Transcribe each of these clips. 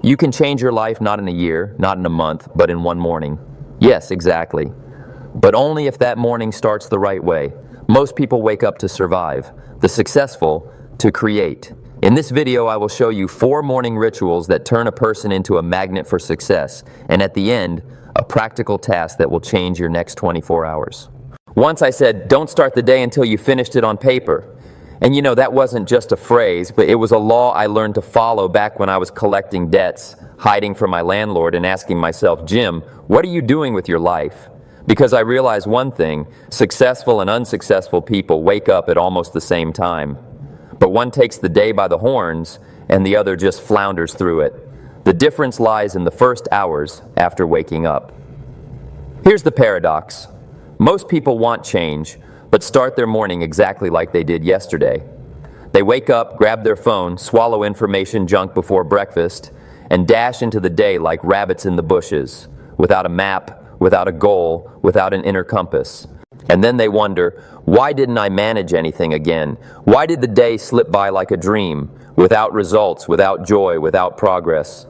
You can change your life not in a year, not in a month, but in one morning. Yes, exactly. But only if that morning starts the right way. Most people wake up to survive, the successful to create. In this video, I will show you 4 morning rituals that turn a person into a magnet for success, and at the end, a practical task that will change your next 24 hours. Once I said, don't start the day until you finished it on paper. And you know, that wasn't just a phrase, but it was a law I learned to follow back when I was collecting debts, hiding from my landlord, and asking myself, Jim, what are you doing with your life? Because I realized one thing, successful and unsuccessful people wake up at almost the same time. But one takes the day by the horns, and the other just flounders through it. The difference lies in the first hours after waking up. Here's the paradox. Most people want change, but start their morning exactly like they did yesterday. They wake up, grab their phone, swallow information junk before breakfast, and dash into the day like rabbits in the bushes, without a map, without a goal, without an inner compass. And then they wonder, why didn't I manage anything again? Why did the day slip by like a dream, without results, without joy, without progress?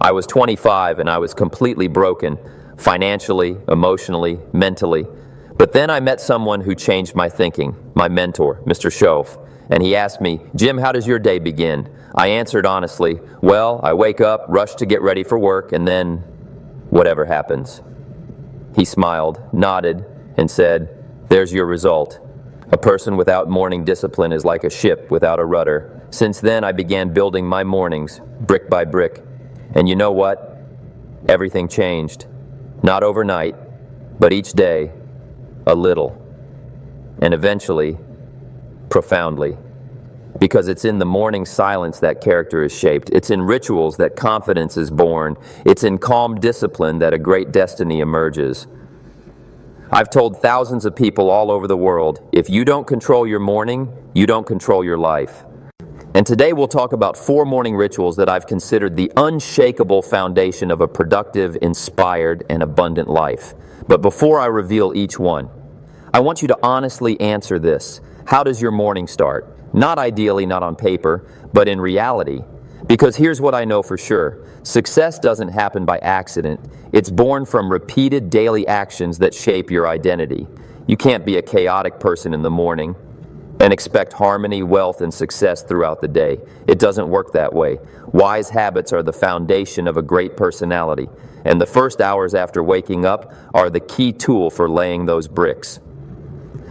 I was 25 and I was completely broken, financially, emotionally, mentally. But then I met someone who changed my thinking, my mentor, Mr. Schoaf, and he asked me, Jim, how does your day begin? I answered honestly, well, I wake up, rush to get ready for work, and then whatever happens. He smiled, nodded, and said, there's your result. A person without morning discipline is like a ship without a rudder. Since then, I began building my mornings, brick by brick. And you know what? Everything changed. Not overnight, but each day, a little, and eventually, profoundly. Because it's in the morning silence that character is shaped. It's in rituals that confidence is born. It's in calm discipline that a great destiny emerges. I've told thousands of people all over the world, if you don't control your morning, you don't control your life. And today we'll talk about 4 morning rituals that I've considered the unshakable foundation of a productive, inspired, and abundant life. But before I reveal each one, I want you to honestly answer this. How does your morning start? Not ideally, not on paper, but in reality. Because here's what I know for sure. Success doesn't happen by accident. It's born from repeated daily actions that shape your identity. You can't be a chaotic person in the morning and expect harmony, wealth, and success throughout the day. It doesn't work that way. Wise habits are the foundation of a great personality, and the first hours after waking up are the key tool for laying those bricks.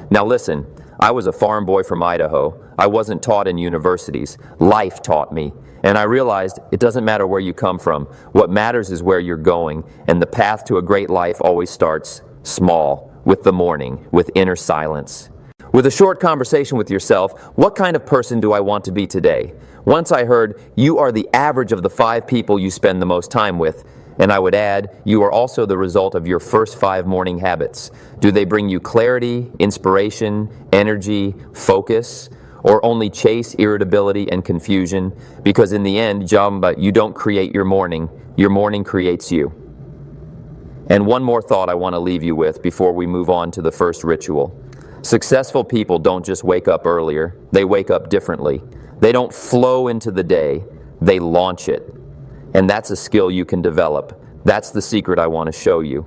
Now listen, I was a farm boy from Idaho. I wasn't taught in universities. Life taught me. And I realized it doesn't matter where you come from. What matters is where you're going, and the path to a great life always starts small, with the morning, with inner silence. With a short conversation with yourself, what kind of person do I want to be today? Once I heard, you are the average of the 5 people you spend the most time with. And I would add, you are also the result of your first 5 morning habits. Do they bring you clarity, inspiration, energy, focus, or only chase, irritability, and confusion? Because in the end, Jamba, you don't create your morning creates you. And one more thought I want to leave you with before we move on to the first ritual. Successful people don't just wake up earlier, they wake up differently. They don't flow into the day, they launch it. And that's a skill you can develop. That's the secret I want to show you.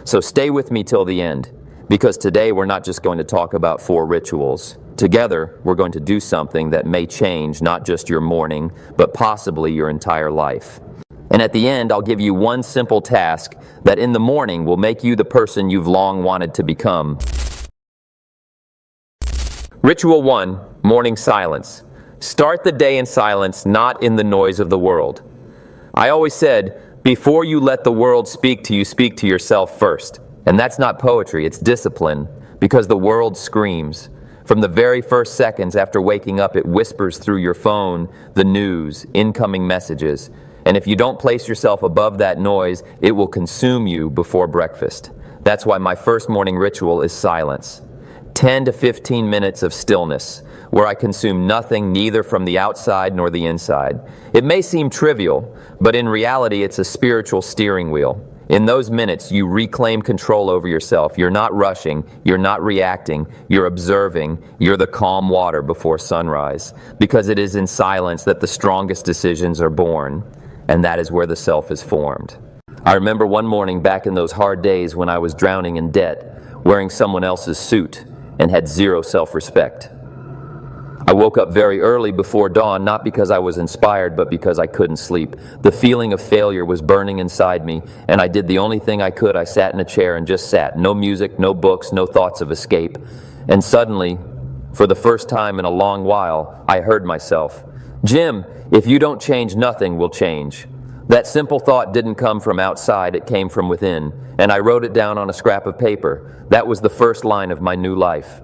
So stay with me till the end, because today we're not just going to talk about 4 rituals. Together, we're going to do something that may change not just your morning, but possibly your entire life. And at the end, I'll give you one simple task that in the morning will make you the person you've long wanted to become. Ritual 1, morning silence. Start the day in silence, not in the noise of the world. I always said, before you let the world speak to you, speak to yourself first. And that's not poetry, it's discipline, because the world screams. From the very first seconds after waking up, it whispers through your phone, the news, incoming messages. And if you don't place yourself above that noise, it will consume you before breakfast. That's why my first morning ritual is silence. 10 to 15 minutes of stillness, where I consume nothing neither from the outside nor the inside. It may seem trivial, but in reality it's a spiritual steering wheel. In those minutes, you reclaim control over yourself. You're not rushing, you're not reacting, you're observing, you're the calm water before sunrise. Because it is in silence that the strongest decisions are born, and that is where the self is formed. I remember one morning back in those hard days when I was drowning in debt, wearing someone else's suit, and had zero self-respect. I woke up very early before dawn, not because I was inspired, but because I couldn't sleep. The feeling of failure was burning inside me, and I did the only thing I could. I sat in a chair and just sat. No music, no books, no thoughts of escape. And suddenly, for the first time in a long while, I heard myself. Jim, if you don't change, nothing will change. That simple thought didn't come from outside, it came from within. And I wrote it down on a scrap of paper. That was the first line of my new life.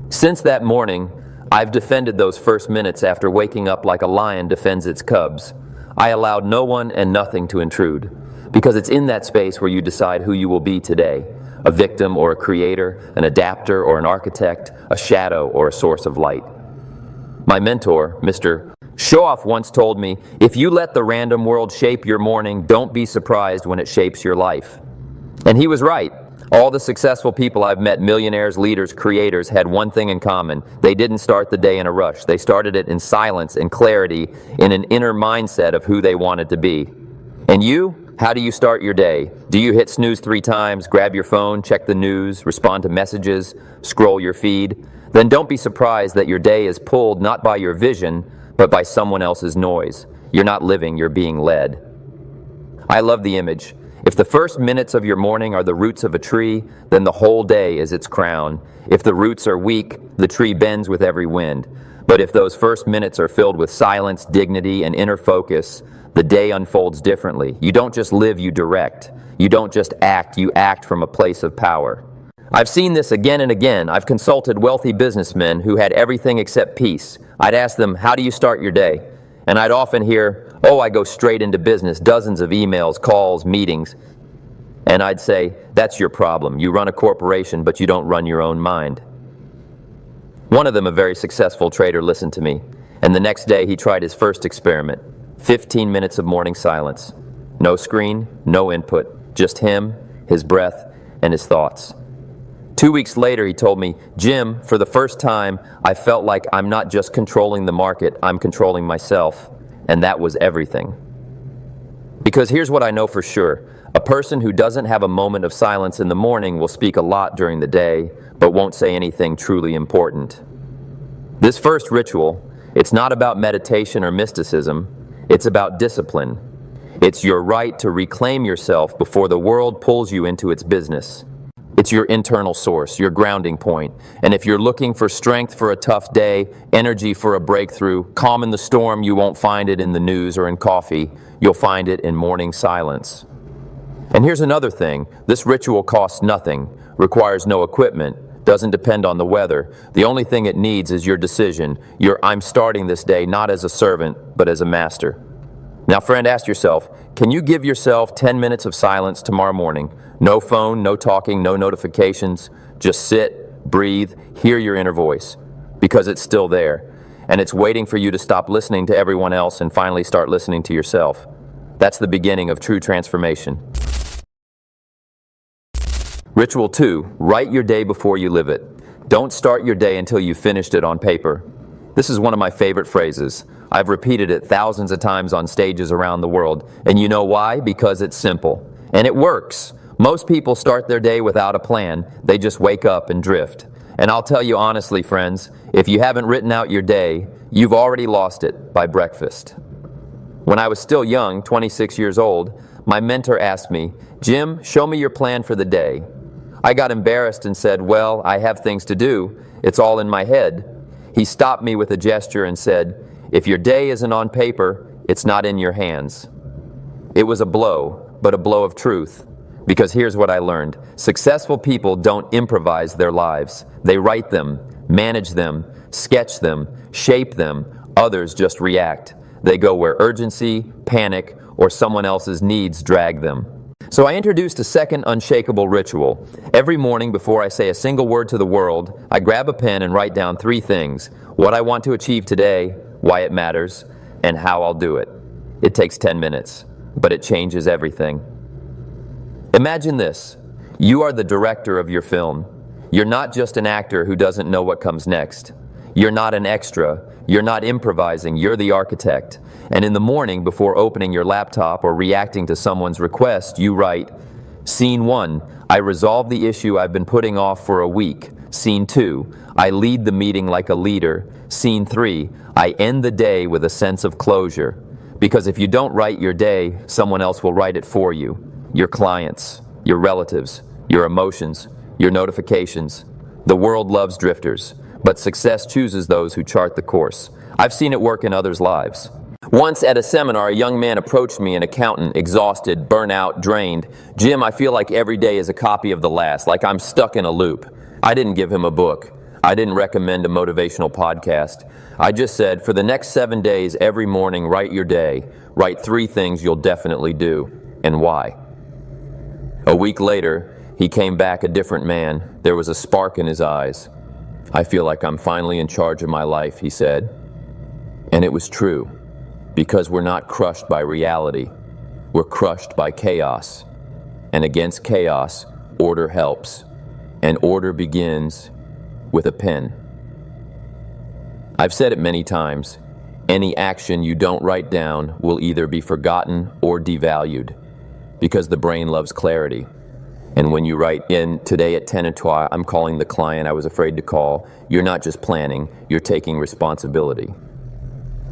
Since that morning, I've defended those first minutes after waking up like a lion defends its cubs. I allowed no one and nothing to intrude, because it's in that space where you decide who you will be today, a victim or a creator, an adapter or an architect, a shadow or a source of light. My mentor, Mr. Showoff, once told me, if you let the random world shape your morning, don't be surprised when it shapes your life. And he was right. All the successful people I've met, millionaires, leaders, creators, had one thing in common. They didn't start the day in a rush. They started it in silence, in clarity, in an inner mindset of who they wanted to be. And you? How do you start your day? Do you hit snooze 3 times, grab your phone, check the news, respond to messages, scroll your feed? Then don't be surprised that your day is pulled not by your vision, but by someone else's noise. You're not living, you're being led. I love the image. If the first minutes of your morning are the roots of a tree, then the whole day is its crown. If the roots are weak, the tree bends with every wind. But if those first minutes are filled with silence, dignity, and inner focus, the day unfolds differently. You don't just live, you direct. You don't just act, you act from a place of power. I've seen this again and again. I've consulted wealthy businessmen who had everything except peace. I'd ask them, how do you start your day? And I'd often hear, oh, I go straight into business, dozens of emails, calls, meetings. And I'd say, that's your problem. You run a corporation, but you don't run your own mind. One of them, a very successful trader, listened to me. And the next day, he tried his first experiment. 15 minutes of morning silence. No screen, no input. Just him, his breath, and his thoughts. 2 weeks later, he told me, Jim, for the first time, I felt like I'm not just controlling the market, I'm controlling myself. And that was everything. Because here's what I know for sure. A person who doesn't have a moment of silence in the morning will speak a lot during the day, but won't say anything truly important. This first ritual, it's not about meditation or mysticism, it's about discipline. It's your right to reclaim yourself before the world pulls you into its business. It's your internal source, your grounding point. And if you're looking for strength for a tough day, energy for a breakthrough, calm in the storm, you won't find it in the news or in coffee. You'll find it in morning silence. And here's another thing. This ritual costs nothing, requires no equipment, doesn't depend on the weather. The only thing it needs is your decision. Your I'm starting this day not as a servant, but as a master. Now, friend, ask yourself, can you give yourself 10 minutes of silence tomorrow morning? No phone, no talking, no notifications. Just sit, breathe, hear your inner voice, because it's still there. And it's waiting for you to stop listening to everyone else and finally start listening to yourself. That's the beginning of true transformation. Ritual 2, write your day before you live it. Don't start your day until you've finished it on paper. This is one of my favorite phrases. I've repeated it thousands of times on stages around the world. And you know why? Because it's simple. And it works. Most people start their day without a plan. They just wake up and drift. And I'll tell you honestly, friends, if you haven't written out your day, you've already lost it by breakfast. When I was still young, 26 years old, my mentor asked me, Jim, show me your plan for the day. I got embarrassed and said, well, I have things to do. It's all in my head. He stopped me with a gesture and said, if your day isn't on paper, it's not in your hands. It was a blow, but a blow of truth. Because here's what I learned. Successful people don't improvise their lives. They write them, manage them, sketch them, shape them. Others just react. They go where urgency, panic, or someone else's needs drag them. So I introduced a second unshakable ritual. Every morning before I say a single word to the world, I grab a pen and write down 3 things. What I want to achieve today, why it matters, and how I'll do it. It takes 10 minutes, but it changes everything. Imagine this. You are the director of your film. You're not just an actor who doesn't know what comes next. You're not an extra. You're not improvising. You're the architect. And in the morning, before opening your laptop or reacting to someone's request, you write, Scene 1, I resolve the issue I've been putting off for a week. Scene 2, I lead the meeting like a leader. Scene 3, I end the day with a sense of closure. Because if you don't write your day, someone else will write it for you. Your clients, your relatives, your emotions, your notifications. The world loves drifters, but success chooses those who chart the course. I've seen it work in others' lives. Once at a seminar, a young man approached me, an accountant, exhausted, burnout, drained. Jim, I feel like every day is a copy of the last, like I'm stuck in a loop. I didn't give him a book. I didn't recommend a motivational podcast. I just said, for the next 7 days, every morning, write your day. Write 3 things you'll definitely do, and why. A week later, he came back a different man. There was a spark in his eyes. I feel like I'm finally in charge of my life, he said. And it was true, because we're not crushed by reality. We're crushed by chaos. And against chaos, order helps. And order begins with a pen. I've said it many times. Any action you don't write down will either be forgotten or devalued, because the brain loves clarity. And when you write in today at 10 o'clock, I'm calling the client I was afraid to call, you're not just planning, you're taking responsibility.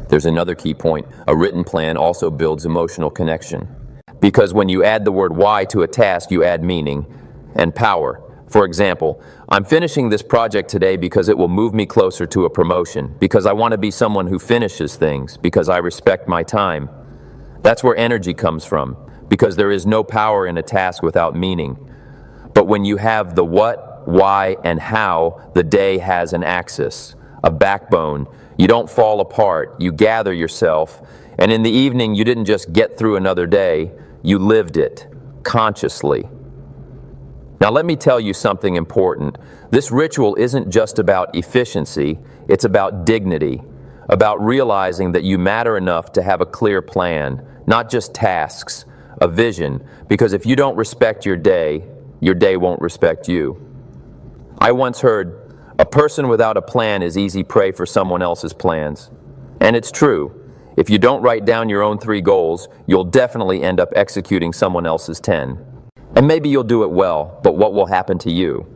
There's another key point. A written plan also builds emotional connection. Because when you add the word why to a task, you add meaning and power. For example, I'm finishing this project today because it will move me closer to a promotion, because I want to be someone who finishes things, because I respect my time. That's where energy comes from, because there is no power in a task without meaning. But when you have the what, why, and how, the day has an axis, a backbone. You don't fall apart, you gather yourself, and in the evening you didn't just get through another day, you lived it, consciously. Now let me tell you something important. This ritual isn't just about efficiency, it's about dignity, about realizing that you matter enough to have a clear plan, not just tasks, a vision, because if you don't respect your day won't respect you. I once heard, a person without a plan is easy prey for someone else's plans. And it's true. If you don't write down your own 3 goals, you'll definitely end up executing someone else's 10. And maybe you'll do it well, but what will happen to you?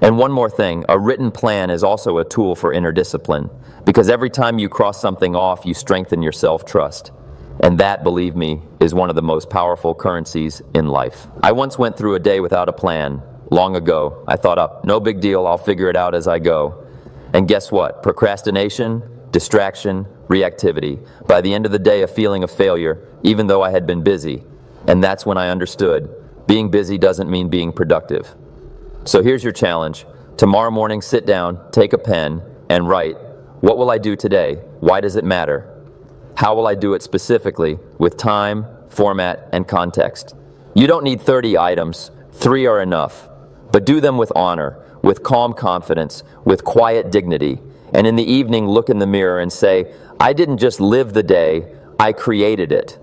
And one more thing, a written plan is also a tool for inner discipline, because every time you cross something off, you strengthen your self-trust. And that, believe me, is one of the most powerful currencies in life. I once went through a day without a plan. Long ago, I thought, no big deal, I'll figure it out as I go. And guess what? Procrastination, distraction, reactivity. By the end of the day, a feeling of failure, even though I had been busy. And that's when I understood, being busy doesn't mean being productive. So here's your challenge. Tomorrow morning, sit down, take a pen, and write, what will I do today? Why does it matter? How will I do it specifically, with time, format, and context? You don't need 30 items. 3 are enough. But do them with honor, with calm confidence, with quiet dignity. And in the evening, look in the mirror and say, I didn't just live the day, I created it.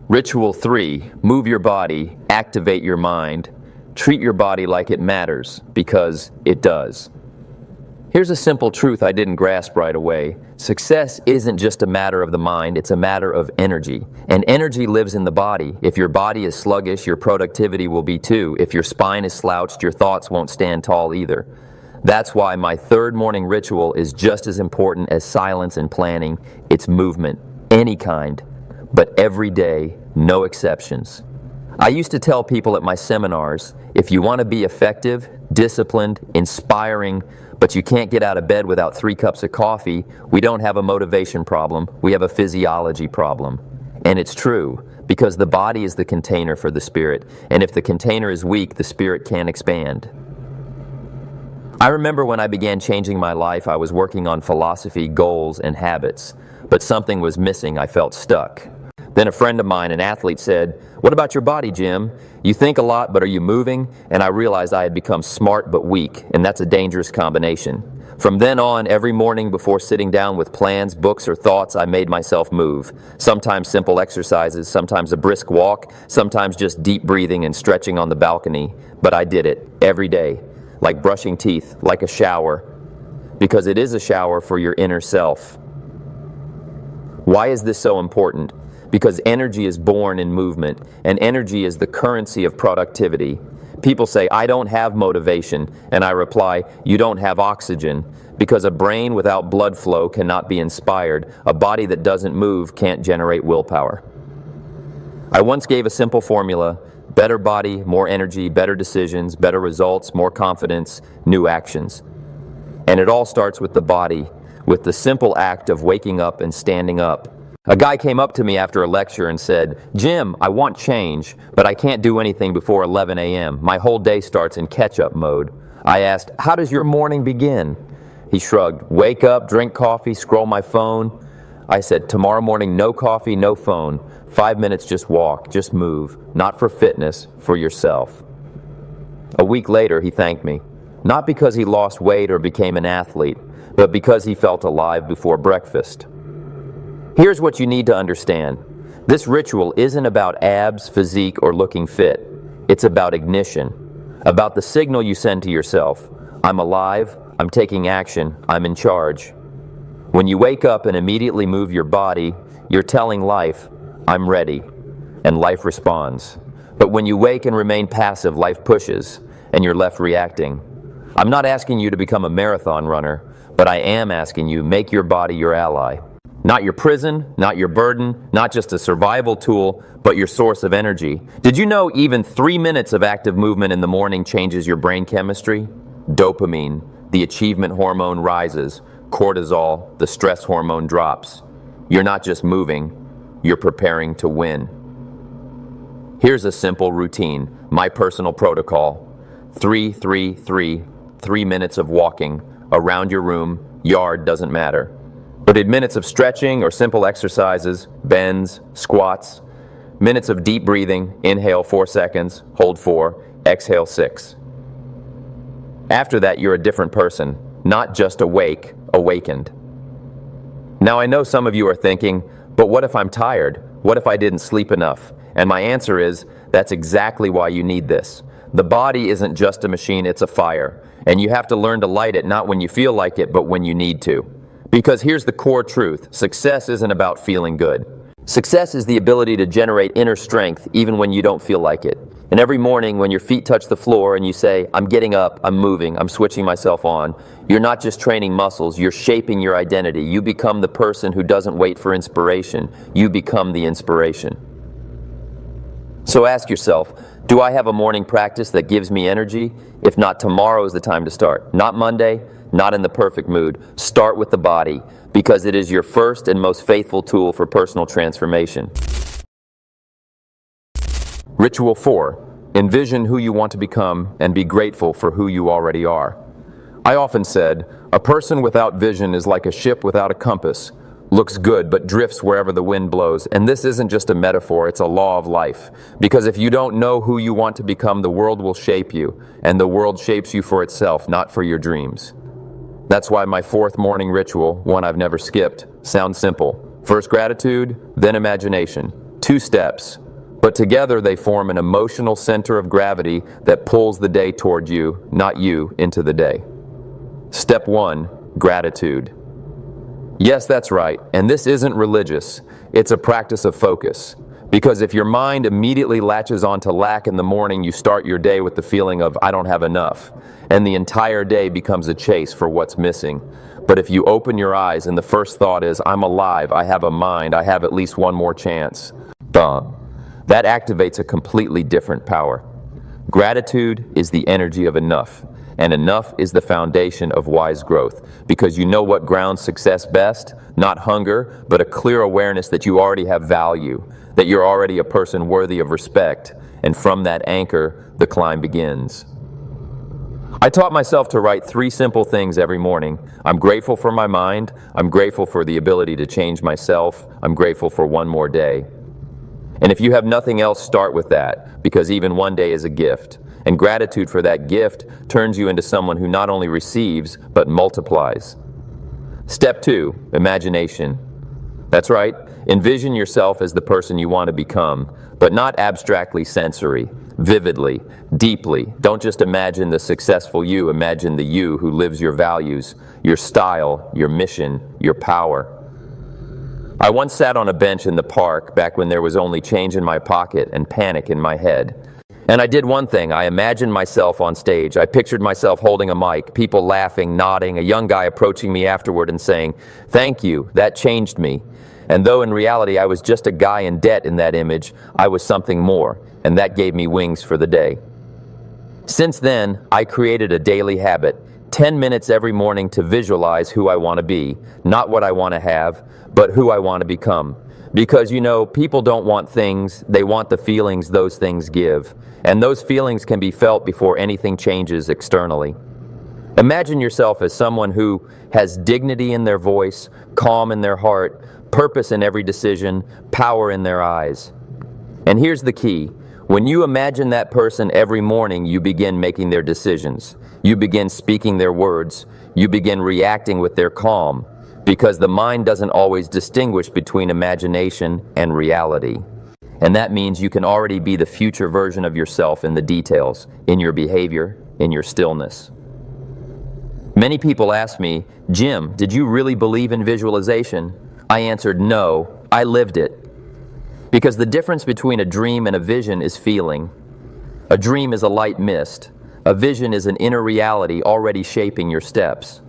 Ritual 3, move your body, activate your mind. Treat your body like it matters, because it does. Here's a simple truth I didn't grasp right away. Success isn't just a matter of the mind, it's a matter of energy. And energy lives in the body. If your body is sluggish, your productivity will be too. If your spine is slouched, your thoughts won't stand tall either. That's why my 3rd morning ritual is just as important as silence and planning. It's movement, any kind, but every day, no exceptions. I used to tell people at my seminars, if you want to be effective, disciplined, inspiring, but you can't get out of bed without 3 cups of coffee, we don't have a motivation problem, we have a physiology problem. And it's true, because the body is the container for the spirit, and if the container is weak, the spirit can't expand. I remember when I began changing my life, I was working on philosophy, goals, and habits, but something was missing, I felt stuck. Then a friend of mine, an athlete, said, what about your body, Jim? You think a lot, but are you moving? And I realized I had become smart but weak, and that's a dangerous combination. From then on, every morning before sitting down with plans, books, or thoughts, I made myself move. Sometimes simple exercises, sometimes a brisk walk, sometimes just deep breathing and stretching on the balcony. But I did it every day, like brushing teeth, like a shower, because it is a shower for your inner self. Why is this so important? Because energy is born in movement, and energy is the currency of productivity. People say, I don't have motivation, and I reply, you don't have oxygen, because a brain without blood flow cannot be inspired. A body that doesn't move can't generate willpower. I once gave a simple formula: better body, more energy, better decisions, better results, more confidence, new actions. And it all starts with the body, with the simple act of waking up and standing up. A guy came up to me after a lecture and said, Jim, I want change, but I can't do anything before 11 a.m. My whole day starts in catch-up mode. I asked, how does your morning begin? He shrugged, wake up, drink coffee, scroll my phone. I said, tomorrow morning, no coffee, no phone. 5 minutes, just walk, just move. Not for fitness, for yourself. A week later, he thanked me. Not because he lost weight or became an athlete, but because he felt alive before breakfast. Here's what you need to understand. This ritual isn't about abs, physique, or looking fit. It's about ignition, about the signal you send to yourself. I'm alive, I'm taking action, I'm in charge. When you wake up and immediately move your body, you're telling life, I'm ready, and life responds. But when you wake and remain passive, life pushes, and you're left reacting. I'm not asking you to become a marathon runner, but I am asking you, make your body your ally. Not your prison, not your burden, not just a survival tool, but your source of energy. Did you know even 3 minutes of active movement in the morning changes your brain chemistry? Dopamine, the achievement hormone, rises. Cortisol, the stress hormone, drops. You're not just moving, you're preparing to win. Here's a simple routine, my personal protocol. 3-3-3, 3 minutes of walking, around your room, yard, doesn't matter. But in minutes of stretching or simple exercises, bends, squats, minutes of deep breathing, inhale 4 seconds, hold 4, exhale 6. After that, you're a different person, not just awake, awakened. Now I know some of you are thinking, but what if I'm tired? What if I didn't sleep enough? And my answer is, that's exactly why you need this. The body isn't just a machine, it's a fire. And you have to learn to light it not when you feel like it, but when you need to. Because here's the core truth. Success isn't about feeling good. Success is the ability to generate inner strength even when you don't feel like it. And every morning when your feet touch the floor and you say, I'm getting up, I'm moving, I'm switching myself on, you're not just training muscles, you're shaping your identity. You become the person who doesn't wait for inspiration. You become the inspiration. So ask yourself, do I have a morning practice that gives me energy? If not, tomorrow is the time to start. Not Monday, not in the perfect mood. Start with the body, because it is your first and most faithful tool for personal transformation. Ritual 4. Envision who you want to become and be grateful for who you already are. I often said, a person without vision is like a ship without a compass. Looks good, but drifts wherever the wind blows. And this isn't just a metaphor, it's a law of life. Because if you don't know who you want to become, the world will shape you. And the world shapes you for itself, not for your dreams. That's why my 4th morning ritual, one I've never skipped, sounds simple. First gratitude, then imagination. 2 steps. But together they form an emotional center of gravity that pulls the day toward you, not you into the day. Step 1, gratitude. Yes, that's right, and this isn't religious. It's a practice of focus. Because if your mind immediately latches onto lack in the morning, you start your day with the feeling of, I don't have enough. And the entire day becomes a chase for what's missing. But if you open your eyes and the first thought is, I'm alive, I have a mind, I have at least one more chance, that activates a completely different power. Gratitude is the energy of enough. And enough is the foundation of wise growth, because you know what grounds success best? Not hunger, but a clear awareness that you already have value, that you're already a person worthy of respect, and from that anchor, the climb begins. I taught myself to write 3 simple things every morning. I'm grateful for my mind, I'm grateful for the ability to change myself, I'm grateful for one more day. And if you have nothing else, start with that, because even one day is a gift. And gratitude for that gift turns you into someone who not only receives, but multiplies. Step 2, imagination. That's right, envision yourself as the person you want to become, but not abstractly sensory, vividly, deeply. Don't just imagine the successful you, imagine the you who lives your values, your style, your mission, your power. I once sat on a bench in the park back when there was only change in my pocket and panic in my head. And I did one thing. I imagined myself on stage. I pictured myself holding a mic, people laughing, nodding, a young guy approaching me afterward and saying, "Thank you, that changed me." And though in reality I was just a guy in debt in that image, I was something more, and that gave me wings for the day. Since then, I created a daily habit, 10 minutes every morning to visualize who I want to be, not what I want to have, but who I want to become. Because, people don't want things, they want the feelings those things give. And those feelings can be felt before anything changes externally. Imagine yourself as someone who has dignity in their voice, calm in their heart, purpose in every decision, power in their eyes. And here's the key. When you imagine that person every morning, you begin making their decisions. You begin speaking their words. You begin reacting with their calm. Because the mind doesn't always distinguish between imagination and reality. And that means you can already be the future version of yourself in the details, in your behavior, in your stillness. Many people ask me, "Jim, did you really believe in visualization?" I answered, "No, I lived it." Because the difference between a dream and a vision is feeling. A dream is a light mist. A vision is an inner reality already shaping your steps.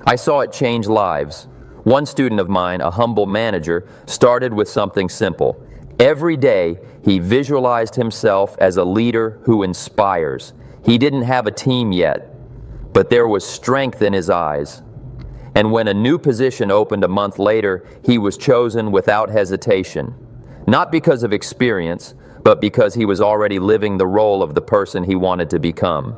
I saw it change lives. One student of mine, a humble manager, started with something simple. Every day, he visualized himself as a leader who inspires. He didn't have a team yet, but there was strength in his eyes. And when a new position opened a month later, he was chosen without hesitation. Not because of experience, but because he was already living the role of the person he wanted to become.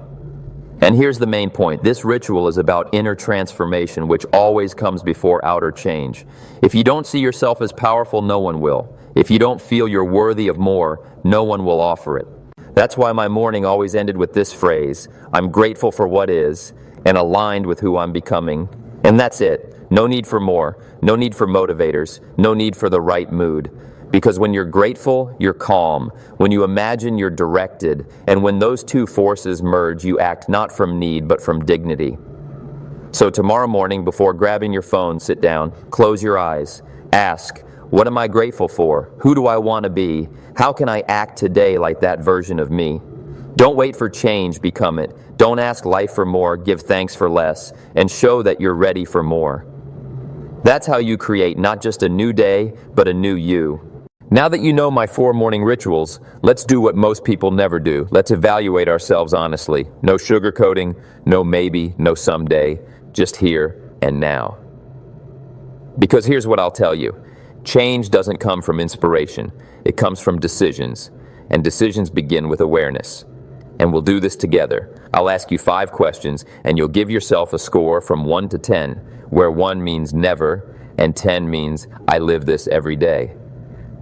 And here's the main point. This ritual is about inner transformation, which always comes before outer change. If you don't see yourself as powerful, no one will. If you don't feel you're worthy of more, no one will offer it. That's why my morning always ended with this phrase: I'm grateful for what is and aligned with who I'm becoming. And that's it. No need for more. No need for motivators. No need for the right mood. Because when you're grateful, you're calm. When you imagine, you're directed. And when those two forces merge, you act not from need, but from dignity. So tomorrow morning, before grabbing your phone, sit down, close your eyes, ask, what am I grateful for? Who do I want to be? How can I act today like that version of me? Don't wait for change, become it. Don't ask life for more, give thanks for less, and show that you're ready for more. That's how you create not just a new day, but a new you. Now that you know my 4 morning rituals, let's do what most people never do. Let's evaluate ourselves honestly. No sugarcoating, no maybe, no someday, just here and now. Because here's what I'll tell you. Change doesn't come from inspiration. It comes from decisions. And decisions begin with awareness. And we'll do this together. I'll ask you 5 questions, and you'll give yourself a score from 1 to 10, where 1 means never, and 10 means I live this every day.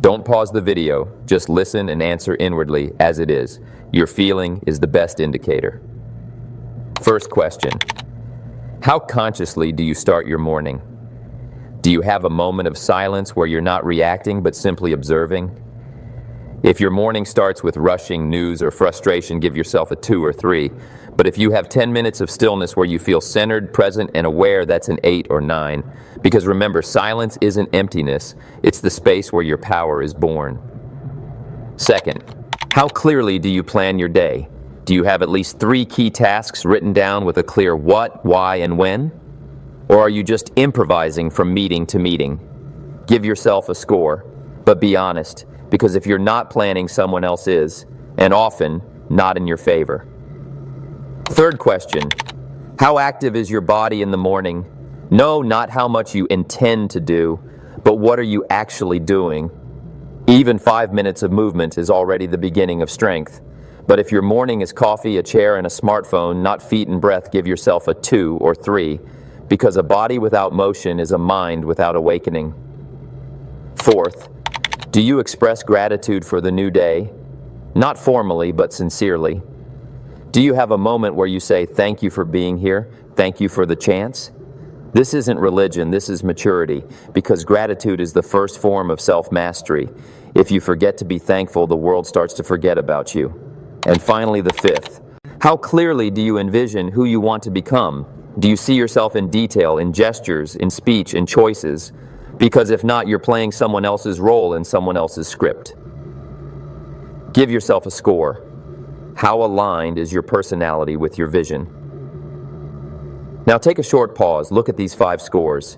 Don't pause the video, just listen and answer inwardly as it is. Your feeling is the best indicator. First question, how consciously do you start your morning? Do you have a moment of silence where you're not reacting but simply observing? If your morning starts with rushing news or frustration, give yourself a 2 or 3. But if you have 10 minutes of stillness where you feel centered, present, and aware, that's an 8 or 9. Because remember, silence isn't emptiness. It's the space where your power is born. Second, how clearly do you plan your day? Do you have at least 3 key tasks written down with a clear what, why, and when? Or are you just improvising from meeting to meeting? Give yourself a score, but be honest, because if you're not planning, someone else is, and often not in your favor. Third question, how active is your body in the morning? No, not how much you intend to do, but what are you actually doing? Even 5 minutes of movement is already the beginning of strength. But if your morning is coffee, a chair, and a smartphone, not feet and breath, give yourself a 2 or 3, because a body without motion is a mind without awakening. Fourth, do you express gratitude for the new day? Not formally, but sincerely. Do you have a moment where you say, thank you for being here, thank you for the chance? This isn't religion, this is maturity, because gratitude is the first form of self-mastery. If you forget to be thankful, the world starts to forget about you. And finally, the fifth. How clearly do you envision who you want to become? Do you see yourself in detail, in gestures, in speech, in choices? Because if not, you're playing someone else's role in someone else's script. Give yourself a score. How aligned is your personality with your vision? Now take a short pause, look at these 5 scores.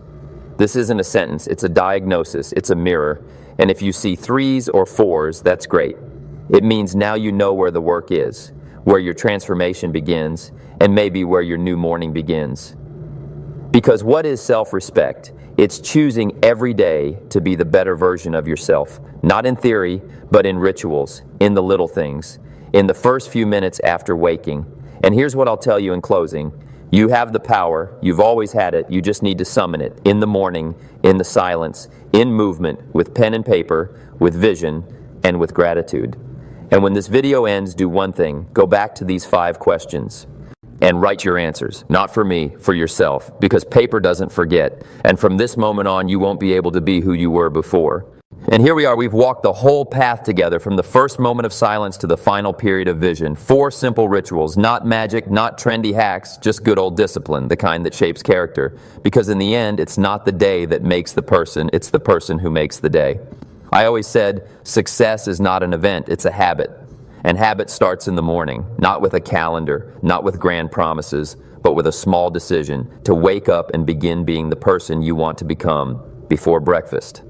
This isn't a sentence, it's a diagnosis, it's a mirror. And if you see 3s or 4s, that's great. It means now you know where the work is, where your transformation begins, and maybe where your new morning begins. Because what is self-respect? It's choosing every day to be the better version of yourself, not in theory, but in rituals, in the little things, in the first few minutes after waking. And here's what I'll tell you in closing. You have the power, you've always had it, you just need to summon it in the morning, in the silence, in movement, with pen and paper, with vision, and with gratitude. And when this video ends, do one thing, go back to these 5 questions and write your answers. Not for me, for yourself, because paper doesn't forget. And from this moment on, you won't be able to be who you were before. And here we are, we've walked the whole path together from the first moment of silence to the final period of vision. 4 simple rituals, not magic, not trendy hacks, just good old discipline, the kind that shapes character. Because in the end, it's not the day that makes the person, it's the person who makes the day. I always said, success is not an event, it's a habit. And habit starts in the morning, not with a calendar, not with grand promises, but with a small decision to wake up and begin being the person you want to become before breakfast.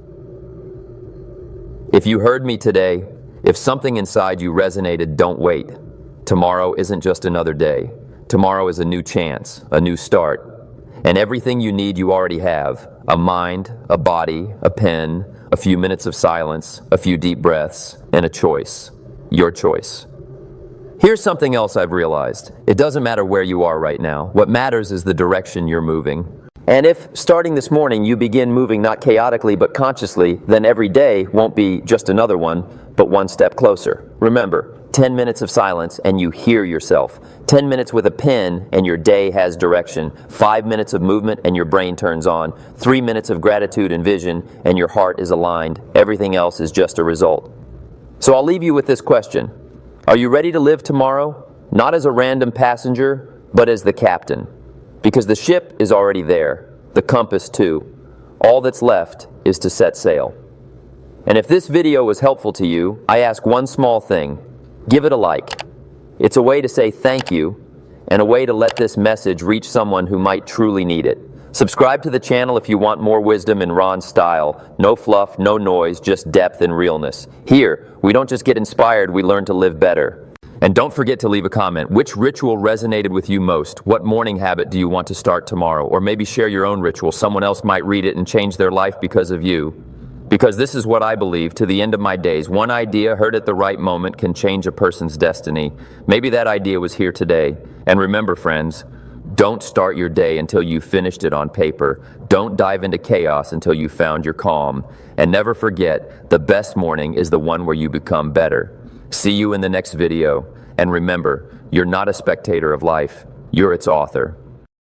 If you heard me today, if something inside you resonated, don't wait. Tomorrow isn't just another day. Tomorrow is a new chance, a new start. And everything you need you already have. A mind, a body, a pen, a few minutes of silence, a few deep breaths, and a choice. Your choice. Here's something else I've realized. It doesn't matter where you are right now. What matters is the direction you're moving. And if, starting this morning, you begin moving not chaotically but consciously, then every day won't be just another one, but one step closer. Remember, 10 minutes of silence and you hear yourself. 10 minutes with a pen and your day has direction. 5 minutes of movement and your brain turns on. 3 minutes of gratitude and vision and your heart is aligned. Everything else is just a result. So I'll leave you with this question. Are you ready to live tomorrow? Not as a random passenger, but as the captain. Because the ship is already there, the compass too. All that's left is to set sail. And if this video was helpful to you, I ask one small thing. Give it a like. It's a way to say thank you, and a way to let this message reach someone who might truly need it. Subscribe to the channel if you want more wisdom in Ron's style. No fluff, no noise, just depth and realness. Here, we don't just get inspired, we learn to live better. And don't forget to leave a comment. Which ritual resonated with you most? What morning habit do you want to start tomorrow? Or maybe share your own ritual. Someone else might read it and change their life because of you. Because this is what I believe to the end of my days. One idea heard at the right moment can change a person's destiny. Maybe that idea was here today. And remember, friends, don't start your day until you've finished it on paper. Don't dive into chaos until you found your calm. And never forget, the best morning is the one where you become better. See you in the next video. And remember, you're not a spectator of life, you're its author.